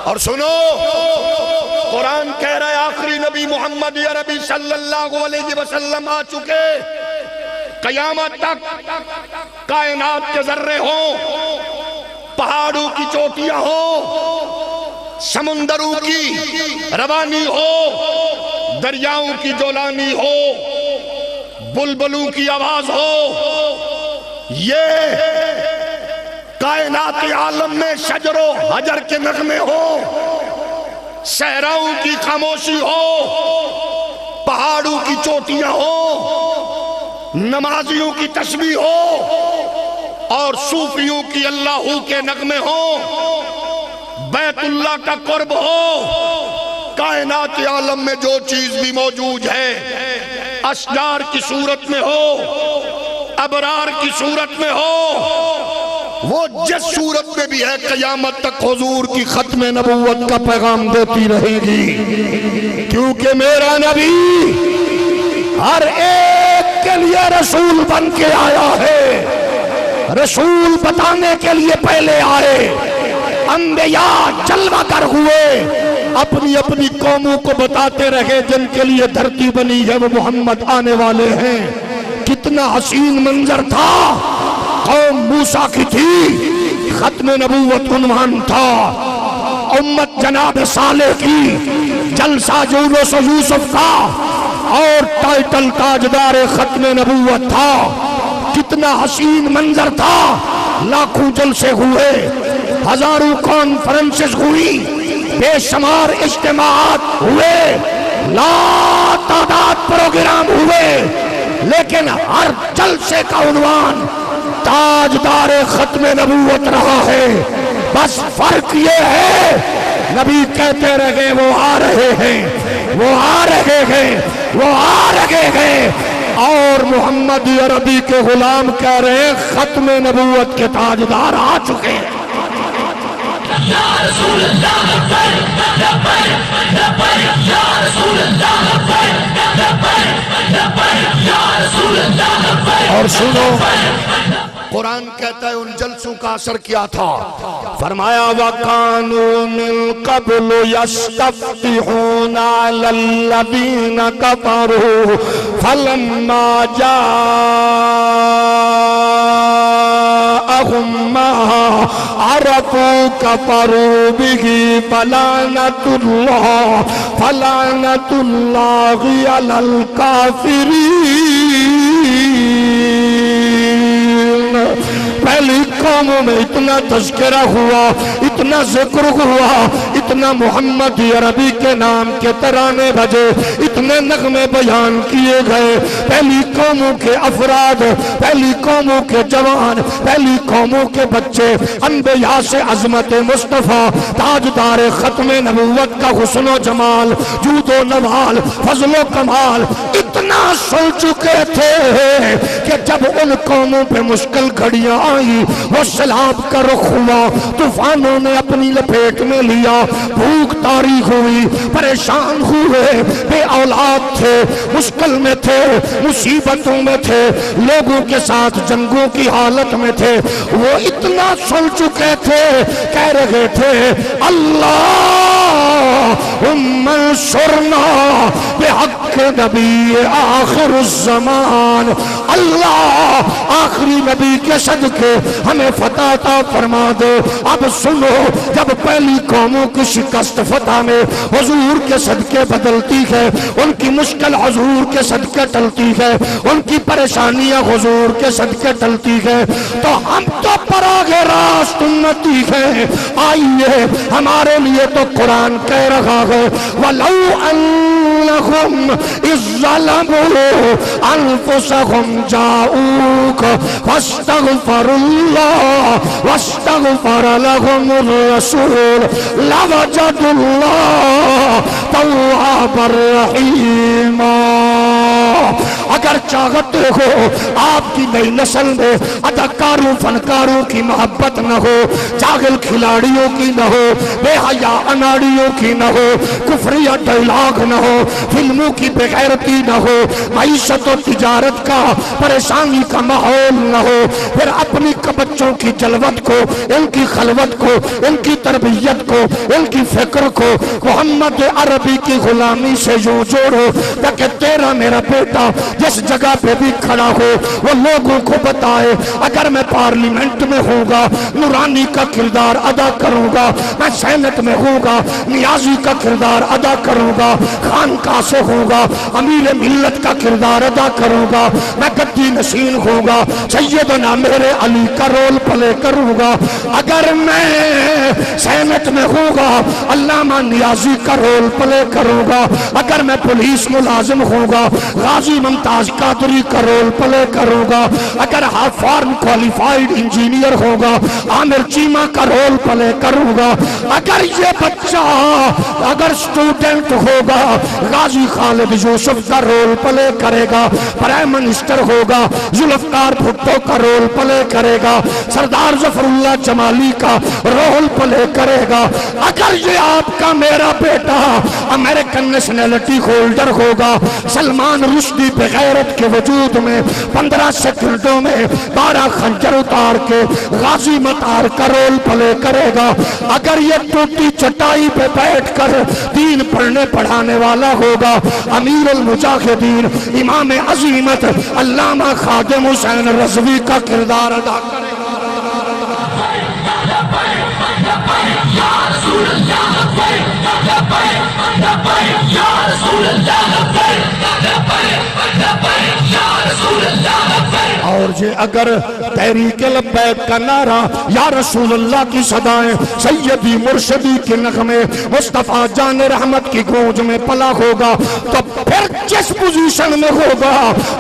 اور سنو، قرآن کہہ رہا ہے آخری نبی محمد عربی صلی اللہ علیہ وسلم آ چکے، قیامت تک کائنات کے ذرے ہوں، پہاڑوں کی چوٹیاں ہوں، سمندروں کی روانی ہو، دریاؤں کی جولانی ہو، بلبلوں کی آواز ہو، یہ کائنات عالم میں شجر و حجر کے نغمے ہو، صحراؤں کی خاموشی ہو، پہاڑوں کی چوٹیاں ہو، نمازیوں کی تسبیح ہو، اور صوفیوں کی اللہ کے نغمے ہوں، بیت اللہ کا قرب ہو، کائنات عالم میں جو چیز بھی موجود ہے، اشجار کی صورت میں ہو، ابرار کی صورت میں ہو، وہ جس صورت میں بھی ہے قیامت تک حضور کی ختم نبوت کا پیغام دیتی رہے گی، کیونکہ میرا نبی ہر ایک کے لیے رسول بن کے آیا ہے، رسول بتانے کے لیے پہلے آئے، انبیاء جلوہ گر ہوئے، اپنی اپنی قوموں کو بتاتے رہے جن کے لیے دھرتی بنی ہے وہ محمد آنے والے ہیں۔ کتنا حسین منظر تھا، قوم موسیٰ کی تھی، ختم نبوت عنوان تھا، امت جناب صالح کی، جلسہ یونس و یوسف کا، اور ٹائٹل تاجدار ختم نبوت تھا۔ کتنا حسین منظر تھا، لاکھوں جلسے ہوئے، ہزاروں کانفرنسز ہوئی، بے شمار اجتماعات ہوئے، لا تعداد پروگرام ہوئے، لیکن ہر جلسے کا عنوان تاجدار ختم نبوت رہا ہے۔ بس فرق یہ ہے، نبی کہتے رہے وہ آ رہے ہیں، وہ آ رہے ہیں، وہ آ رہے ہیں، اور محمد عربی کے غلام کہہ رہے ہیں ختم نبوت کے تاجدار آ چکے ہیں۔ یا رسول اللہ لبیک لبیک لبیک، یا رسول اللہ لبیک لبیک لبیک، یا رسول اللہ لبیک۔ اور سنو، قرآن کہتا ہے ان جلسوں کا اثر کیا تھا، فرمایا وَقَانُوا مِن قَبْلُ يَسْتَفْتِحُونَ عَلَى الَّذِينَ كَفَرُوا فَلَمَّا جَاءَهُم مَّا عَرَفُوا كَفَرُوا بِهِ فَلَعْنَةُ اللَّهِ عَلَى الْكَافِرِينَ۔ پہلی قوموں میں اتنا تذکرہ ہوا، اتنا ذکر ہوا، اتنا محمد عربی کے نام کے ترانے بجے، اتنے نغمے بیان کیے گئے، پہلی قوموں کے افراد، پہلی قوموں کے جوان، پہلی قوموں کے بچے، انبیاء سے عظمت مصطفیٰ، تاجدار ختم نبوت کا حسن و جمال، جود و نوال، فضل و کمال اتنا سن چکے تھے کہ جب ان قوموں پہ مشکل گھڑیاں آئی، وہ سیلاب کا رخ ہوا، طوفانوں نے اپنی لپیٹ میں لیا، بھوک طاری ہوئی، پریشان ہوئے، بے اولاد تھے، مشکل میں تھے، مصیبتوں میں تھے، لوگوں کے ساتھ جنگوں کی حالت میں تھے، وہ اتنا سن چکے تھے، کہہ رہے تھے اللہم انصرنا بحق نبی آخر الزمان، اللہ آخری نبی کے صدقے ہمیں فتح عطا فرما دے۔ اب سنو، جب پہلی قوموں کی شکست فتح میں حضور کے صدقے بدلتی ہے، ان کی مشکل حضور کے صدقے ٹلتی ہے، ان کی پریشانیاں حضور کے صدقے ٹلتی ہے، تو ہم تو پراغ راست امتی ہیں، آئیے ہمارے لیے تو قرآن کہہ رہا ہے وَلَوْ أَنَّهُمْ إِذْ ظَلَمُوا أَنفُسَهُمْ جَاءُوكَ فَاسْتَغْفَرُوا اللَّهَ وَاسْتَغْفَرَ لَهُمُ الرَّسُولُ لَوَجَدُوا اللَّهَ تَوَّابًا رَحِيمًا۔ اگر چاہتے ہو آپ کی نئی نسل میں اداکاروں فنکاروں کی محبت نہ ہو، جاگل کھلاڑیوں کی نہ ہو، بے حیا اناڑیوں کی نہ ہو، کفریہ ڈائلاگ نہ ہو، فلموں کی بغیرتی نہ ہو، معیشت و تجارت کا پریشانی کا ماحول نہ ہو، پھر اپنی بچوں کی جلوت کو، ان کی خلوت کو، ان کی تربیت کو، ان کی فکر کو محمد عربی کی غلامی سے یوں جوڑو تاکہ تیرا میرا بیٹا جس جگہ پہ بھی کھڑا ہو وہ لوگوں کو بتائے اگر میں پارلیمنٹ میں ہوں گا نورانی کا کردار ادا کروں گا، میں سینٹ میں ہوں گا نیازی کا کردار ادا کروں گا، خانقاہ سے ہوں گا امیر ملت کا کردار ادا کروں گا، میں گدی نشین ہوں گا سیدنا میرے علی کا رول پلے کروں گا، اگر میں سینٹ میں ہوں گا علامہ نیازی کا رول پلے کروں گا، اگر میں پولیس ملازم ہوں گا غازی ممتاز قادری کا رول پلے کروں گا، اگر فارم کوالیفائیڈ انجینئر ہوگا عامر چیمہ کا رول پلے کروں گا، اگر یہ بچہ اگر سٹوڈنٹ ہوگا غازی خالد یوسف کا رول پلے کرے گا، پرائم منسٹر ہوگا ذوالفقار بھٹو کا رول پلے کرے گا، سردار ظفر اللہ جمالی کا رول پلے کرے گا، اگر یہ آپ کا میرا بیٹا امریکن نیشنلٹی ہولڈر ہوگا سلمان رشدی بغیرت کے وجود میں 15 سیکنڈوں میں 12 خنجر اتار کے غازی مطار کا رول پلے کرے گا، اگر یہ ٹوٹی چٹائی پہ بیٹھ کر دین پڑھنے پڑھانے والا ہوگا امیر المجاہدین امام عظیمت علامہ خادم حسین رضوی کا کردار ادا کرے گا۔ اور یہ اگر تحریک لبیک کا نعرہ یا رسول اللہ کی صدائیں سیدی مرشدی کے نغمے مصطفیٰ جان رحمت کی گونج میں پلا ہوگا تو پھر جس پوزیشن میں ہوگا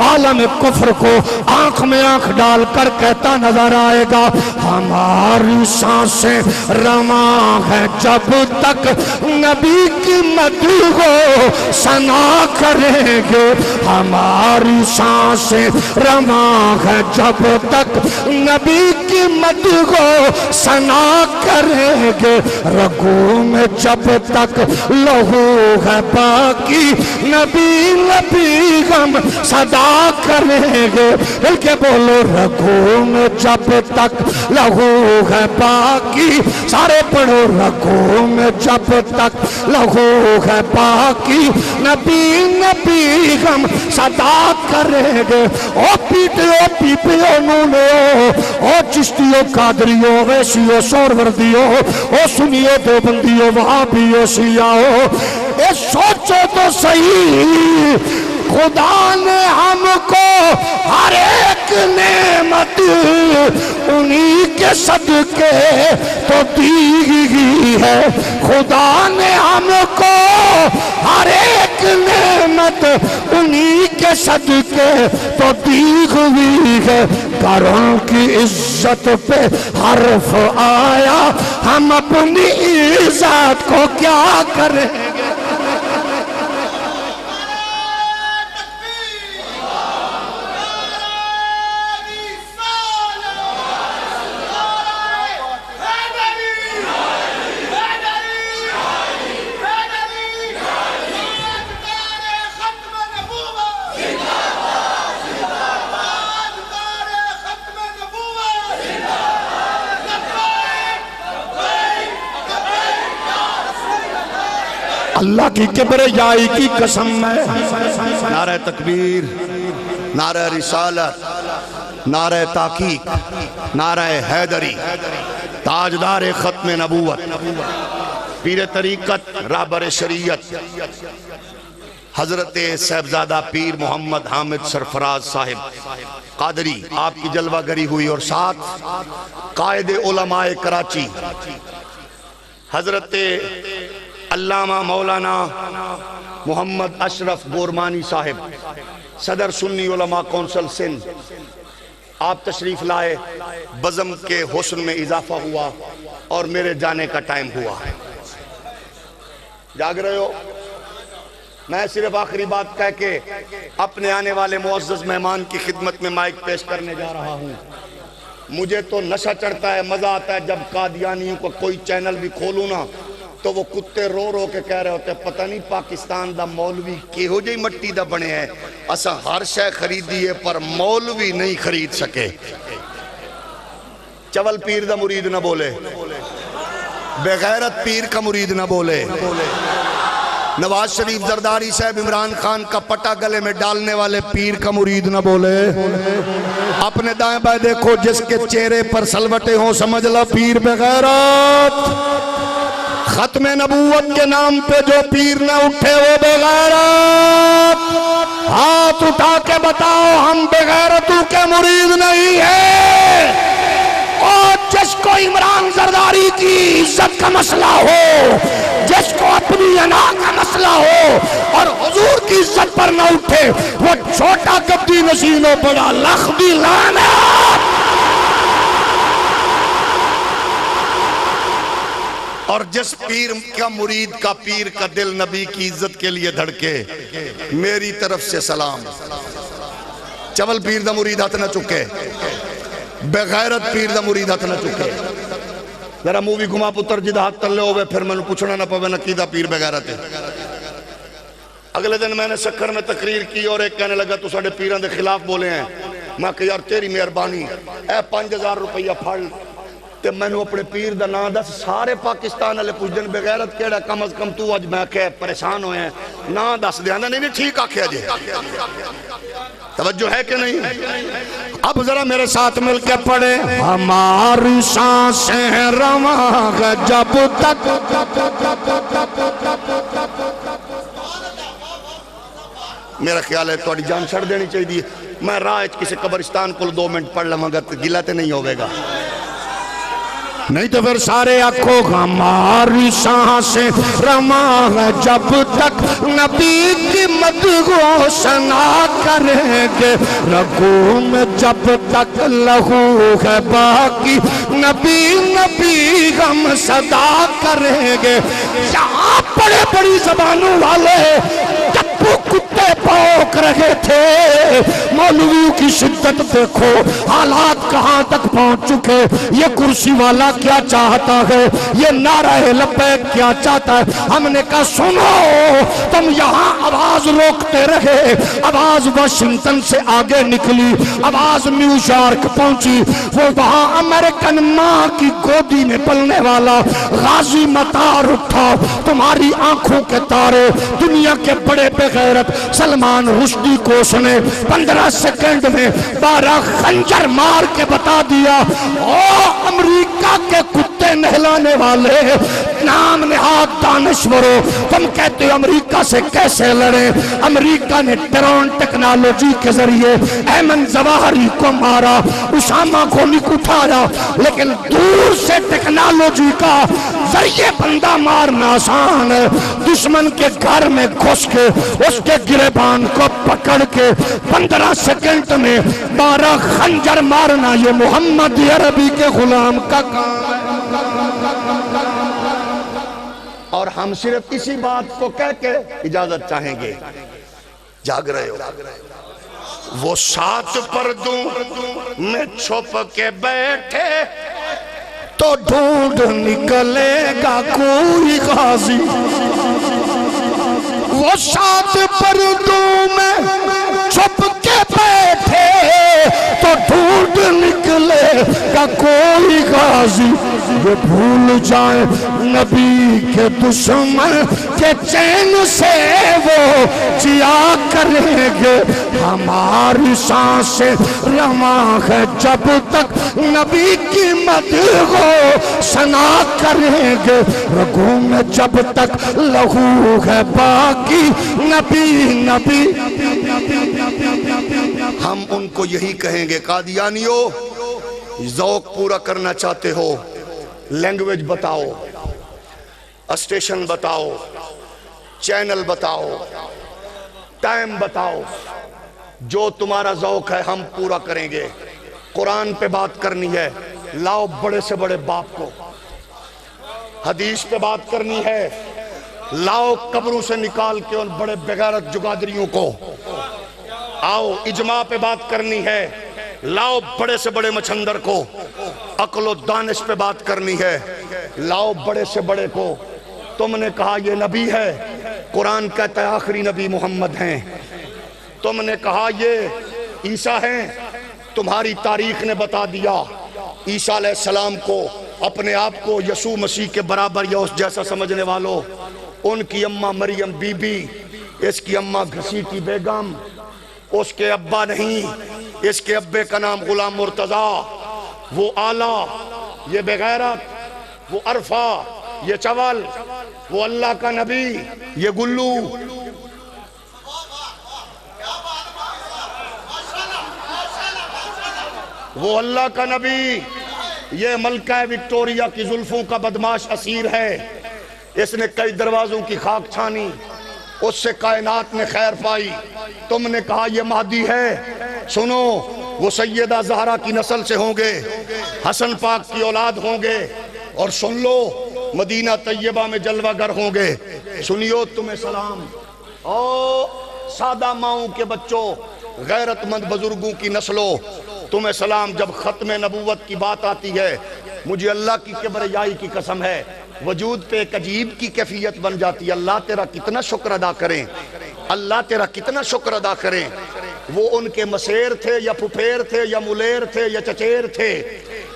عالم کفر کو آنکھ میں آنکھ ڈال کر کہتا نظر آئے گا ہماری سانسیں رواں ہے جب تک نبی کی مدح ہو ثنا کریں گے، ہماری سانسیں رواں ہے جب تک نبی کی مدح ہو ثنا کریں گے، رگوں میں جب تک لہو ہے باقی نبی نبی ہم صدا کریں گے، مل کے بولو رگوں میں جب تک لہو ہے باقی، سارے پڑھو رگوں میں جب تک لہو ہے باقی نبی نبی ہم صدا کریں گے، او پیٹیو پیپیو نونیو او چشتیو قادریو ویسیو سوروردیو او سنیو دیوبندیو وہابیو شیعو، اے سوچو تو صحیح خدا نے ہم کو ہر ایک نعمت انہی کے صدقے تو دی ہے، خدا نے ہم کو ہر ایک نعمت انہی کے صدقے تو دی ہوئی ہے، کروں کی عزت پہ حرف آیا ہم اپنی عزت کو کیا کریں گے۔ اللہ کی کبریائی کی قسم ہے، نعرہ تکبیر، نعرہ رسالت، نعرہ تحقیق، نعرہ حیدری، تاجدار ختم نبوت، پیر طریقت، رہبر شریعت حضرت صاحبزادہ پیر محمد حامد سرفراز صاحب قادری، آپ کی جلوہ گری ہوئی، اور ساتھ قائد علماء کراچی حضرت علامہ مولانا محمد اشرف گورمانی صاحب، صدر سنی علماء کونسل سندھ، آپ تشریف لائے، بزم کے حسن میں اضافہ ہوا اور میرے جانے کا ٹائم ہوا۔ جاگ رہے ہو؟ میں صرف آخری بات کہہ کے اپنے آنے والے معزز مہمان کی خدمت میں مائک پیش کرنے جا رہا ہوں. مجھے تو نشہ چڑھتا ہے، مزہ آتا ہے جب قادیانیوں کو کوئی چینل بھی کھولوں نا تو وہ کتے رو رو کے کہہ رہے ہوتے ہیں پتہ نہیں پاکستان دا مولوی کیہو جی مٹی دا بنے ہے، اسا ہر شے خریدیے پر مولوی نہیں خرید سکے. چول پیر دا مرید نہ بولے، بغیرت پیر کا مرید نہ بولے. نواز شریف زرداری صاحب عمران خان کا پٹا گلے میں ڈالنے والے پیر کا مرید نہ بولے. اپنے دائیں بائیں دیکھو، جس کے چہرے پر سلوٹے ہوں سمجھ لو پیر بغیرت. ختم نبوت کے نام پہ جو پیر نہ اٹھے وہ بغیرت. ہاتھ اٹھا کے بتاؤ ہم بغیرتوں کے مرید نہیں ہیں. اور جس کو عمران زرداری کی عزت کا مسئلہ ہو، جس کو اپنی انا کا مسئلہ ہو اور حضور کی عزت پر نہ اٹھے، وہ چھوٹا کبھی نشین و بڑا لخ بھی لعنت. اور جس پیر کا مرید کا پیر کا دل نبی کی عزت کے لیے دھڑکے، میری طرف سے سلام. چول پیر دا مرید ہاتھ نہ چکے، بغیرت پیر دا مرید ہاتھ نہ چکے. ذرا مووی گھما پتر جدہ ہاتھ تلے ہوئے پھر میں نے پوچھنا نہ پوے نقیدہ پیر بغیرت ہے. اگلے دن میں نے سکھر میں تقریر کی اور ایک کہنے لگا تو ساڑھے پیران دے خلاف بولے ہیں. میں کہ یار تیری مہربانی اے 5000 روپیہ پھڑ تے میں نے اپنے پیر دا نا دس. سارے پاکستان والے پوچھ دن بغیرت کیڑا کم از کم تو اج میں کہ پریشان ہوئے ہیں نا دس دیا. نہیں ٹھیک آکھیا جی، توجہ ہے کہ نہیں؟ اب ذرا میرے ساتھ مل کے پڑھے. ہماری سانسیں رواں ہے جب تک میرا خیال ہے تھوڑی جان چھڑ دینی چاہیے. میں راہ کسی قبرستان کو 2 منٹ پڑھ لوں گا تو گلہ تے نہیں ہوئے گا. نہیں تو پھر سارے آنکھوں ہماری سانسیں رواں ہے جب تک نبی کی مدح ثنا کریں گے. رگوں میں جب تک لہو ہے باقی نبی نبی ہم صدا کریں گے. یہاں بڑے بڑی زبانوں والے ٹپو کتے پوک رہے تھے. مولویوں کی شدت دیکھو، حالات کہاں تک پہنچ چکے. یہ کرسی والا کیا چاہتا ہے، یہ نعرہ لبیک کیا چاہتا ہے. ہم نے کہا سنو، تم یہاں آواز روکتے رہے، آواز واشنگٹن سے آگے نکلی، آواز نیو یارک پہنچی. وہ وہاں امریکن ماں کی گودی میں پلنے والا غازی مطار اٹھا. تمہاری آنکھوں کے تارے دنیا کے بڑے بغیرت سلمان رشدی کو اس نے 15 سیکنڈ میں 12 خنجر مار کے بتا دیا. او امریکہ کے کتے نہلانے والے، نام نہاد دانشورو، تم کہتے ہو امریکہ سے کیسے لڑیں؟ امریکہ نے ڈرون ٹیکنالوجی کے ذریعے ایمن زواہری کو مارا، اسامہ کو نہیں اٹھایا. لیکن دور سے ٹیکنالوجی کا ذریعے بندہ مارنا آسان ہے. دشمن کے گھر میں گھس کے اس کے گریبان کو پکڑ کے 15 سیکنڈ میں 12 خنجر مارنا یہ محمد عربی کے غلام کا کام ہے. اور ہم صرف اسی بات کو کہہ کے اجازت چاہیں گے. جاگ رہے ہو؟ وہ 7 پردوں میں چھپ کے بیٹھے تو ڈھونڈ نکلے گا کوئی غازی. وہ 7 پردوں میں چھپ کے بیٹھے تو ڈھونڈ نکلے گا کوئی غازی. وہ بھول جائیں نبی کے دشمن کے چین سے وہ جیا کریں گے. ہماری سانسیں رواں ہے جب تک نبی کی مدح ثنا کریں گے. رگوں میں جب تک لہو ہے باقی نبی نبی. ہم ان کو یہی کہیں گے قادیانیو، ذوق پورا کرنا چاہتے ہو، لینگویج بتاؤ، اسٹیشن بتاؤ، چینل بتاؤ، ٹائم بتاؤ. جو تمہارا ذوق ہے ہم پورا کریں گے. قرآن پہ بات کرنی ہے، لاؤ بڑے سے بڑے باپ کو. حدیث پہ بات کرنی ہے، لاؤ قبروں سے نکال کے ان بڑے بغیرت جگادریوں کو، آؤ اجماع پہ بات کرنی ہے، لاؤ بڑے سے بڑے مچھندر کو، عقل و دانش پہ بات کرنی ہے، لاؤ بڑے سے بڑے کو۔ تم نے کہا یہ نبی ہے، قرآن کہتا ہے آخری نبی محمد ہیں۔ تم نے کہا یہ عیسیٰ ہیں، تمہاری تاریخ نے بتا دیا عیسیٰ علیہ السلام کو، اپنے آپ کو یسوع مسیح کے برابر یا اس جیسا سمجھنے والوں، ان کی اماں مریم بی بی، اس کی اماں گھسیٹی بیگم، اس کے ابا نہیں، اس کے ابے کا نام غلام مرتضیٰ، وہ آلہ، یہ بغیرت، وہ عرفہ، یہ چول، وہ اللہ کا نبی، یہ گلو۔ وہ اللہ کا نبی، یہ ملکہ وکٹوریا کی زلفوں کا بدماش اسیر ہے، اس نے کئی دروازوں کی خاک چھانی، اس سے کائنات نے خیر پائی۔ تم نے کہا یہ مہدی ہے، سنو وہ سیدہ زہرا کی نسل سے ہوں گے، حسن پاک کی اولاد ہوں گے، اور سن لو مدینہ طیبہ میں جلوہ گر ہوں گے۔ سنیو تمہیں سلام، او سادہ ماؤں کے بچوں، غیرت مند بزرگوں کی نسلوں، تمہیں سلام۔ جب ختم نبوت کی بات آتی ہے، مجھے اللہ کی کبریائی کی قسم ہے، وجود پہ ایک عجیب کی کیفیت بن جاتی ہے۔ اللہ تیرا کتنا شکر ادا کریں، اللہ تیرا کتنا شکر ادا کریں۔ وہ ان کے مسیر تھے یا پھپھیر تھے یا ملیر تھے یا چچیر تھے،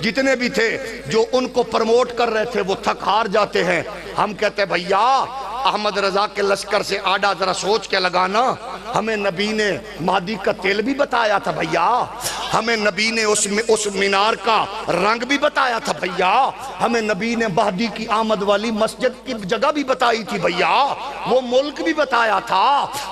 جتنے بھی تھے جو ان کو پرموٹ کر رہے تھے وہ تھک ہار جاتے ہیں۔ ہم کہتے ہیں بھیا احمد رضا کے لشکر سے آڈا ذرا سوچ کے لگانا، ہمیں نبی نے مہدی کا تیل بھی بتایا تھا بھیا، ہمیں نبی نے اس مینار کا رنگ بھی بتایا تھا بھیا، ہمیں نبی نے مہدی کی آمد والی مسجد کی جگہ بھی بتائی تھی بھیا، وہ ملک بھی بتایا تھا۔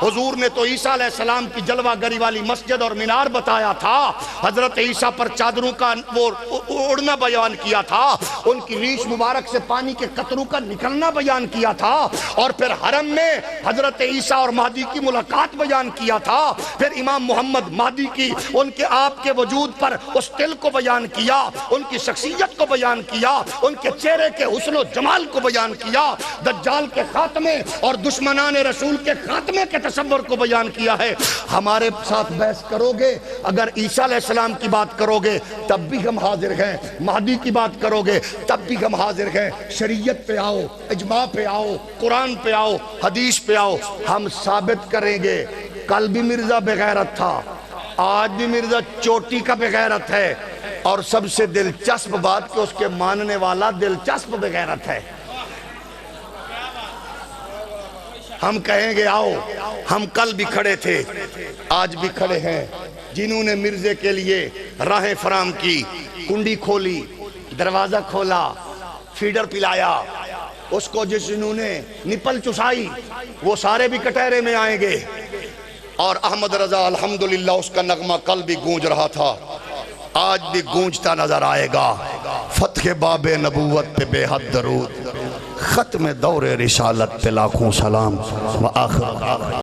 حضور نے تو عیسیٰ علیہ السلام کی جلوہ گری والی مسجد اور مینار بتایا تھا، حضرت عیسیٰ پر چادروں کا وہ اڑنا بیان کیا تھا، ان کی ریش مبارک سے پانی کے قطروں کا نکلنا بیان کیا تھا، اور پھر حرم میں حضرت عیسیٰ اور مہدی کی ملاقات بیان کیا تھا، پھر امام محمد مہدی کی ان کے آپ کے وجود پر اس تل کو بیان کیا، ان کی شخصیت کو بیان کیا، ان کے چہرے کے حسن و جمال کو بیان کیا، دجال کے خاتمے اور دشمنان رسول کے خاتمے کے تصور کو بیان کیا ہے۔ ہمارے ساتھ بحث کرو گے، اگر عیسیٰ علیہ السلام کی بات کرو گے تب بھی ہم حاضر ہیں، مہدی کی بات کرو گے تب بھی ہم حاضر ہیں۔ شریعت پہ آؤ، اجماع پہ آؤ، قرآن پہ آؤ، حدیث پہ آؤ، ہم ثابت کریں گے۔ کل بھی مرزا بغیرت تھا، آج بھی مرزا چوٹی کا بغیرت ہے، اور سب سے دلچسپ بات کہ اس کے ماننے والا دلچسپ بغیرت ہے۔ ہم کہیں گے آؤ، ہم کل بھی کھڑے تھے، آج بھی کھڑے ہیں۔ جنہوں نے مرزے کے لیے راہیں فراہم کی، کنڈی کھولی، دروازہ کھولا، فیڈر پلایا، اس کو جنہوں نے نپل چسائی، وہ سارے بھی کٹہرے میں آئیں گے۔ اور احمد رضا الحمدللہ اس کا نغمہ کل بھی گونج رہا تھا، آج بھی گونجتا نظر آئے گا۔ فتح باب نبوت پہ بے حد درود، ختم دور رسالت پہ لاکھوں سلام، وآخر